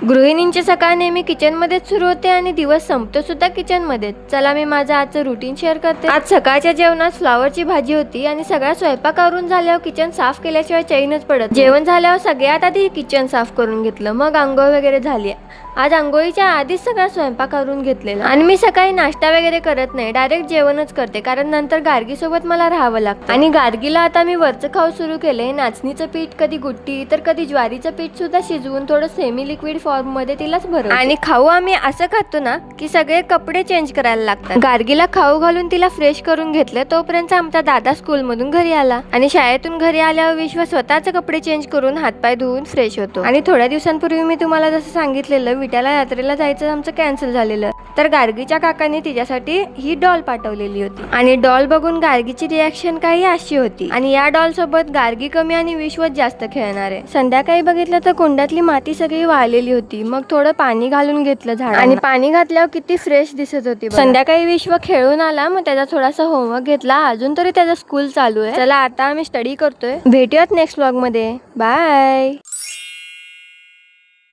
गृहिणींची सकाळ नेहमी किचनमध्येच सुरू होते आणि दिवस संपतो सुद्धा किचनमध्ये. चला मी माझं आजचं रुटीन शेअर करते. आज सकाळच्या जेवणात फ्लावरची भाजी होती आणि सगळा स्वयंपाक आवरून झाल्यावर किचन साफ केल्याशिवाय चैनच पडत. जेवण झाल्यावर सगळ्यात आधी किचन साफ करून घेतलं, मग आंघोळ वगैरे झाली. आज आंघोळीच्या आधीच सगळा स्वयंपाक करून घेतलेला आणि मी सकाळी नाश्ता वगैरे करत नाही, डायरेक्ट जेवणच करते, कारण नंतर गार्गी सोबत मला राहावं लागतं. आणि गार्गीला आता मी वरचं खाऊ सुरू केले. नाचणीचं पीठ, कधी गुट्टी तर कधी ज्वारीचं पीठ सुद्धा शिजवून थोडं सेमी लिक्विड फॉर्म मध्ये तिलाच भरवते. आणि खाऊ आम्ही असं खातो ना की सगळे कपडे चेंज करायला लागतात. गार्गीला खाऊ घालून तिला फ्रेश करून घेतलं, तोपर्यंत आमचा दादा स्कूल मधून घरी आला आणि शाळेतून घरी आल्यावर विश्व स्वतःचे कपडे चेंज करून हातपाय धुवून फ्रेश होतो. आणि थोड्या दिवसांपूर्वी मी तुम्हाला जसं सांगितलेलं विट्याला यात्रेला जायचं आमचं कॅन्सल झालेलं, तर गार्गीच्या काकांनी तिच्यासाठी ही डॉल पाठवलेली होती. आणि डॉल बघून गार्गीची रिॲक्शन काही अशी होती. आणि या डॉल सोबत गार्गी कमी आणि विश्व जास्त खेळणार आहे. संध्याकाळी बघितलं तर कुंडातली माती सगळी वाळलेली होती, मग थोडं पाणी घालून घेतलं झाड, आणि पाणी घातल्यावर किती फ्रेश दिसत होती. संध्याकाळी विश्व खेळून आला, मग त्याचा थोडासा होमवर्क घेतला. अजून तरी त्याचा स्कूल चालू आहे. चला आता आम्ही स्टडी करतोय. भेटूयात नेक्स्ट व्लॉग मध्ये. बाय.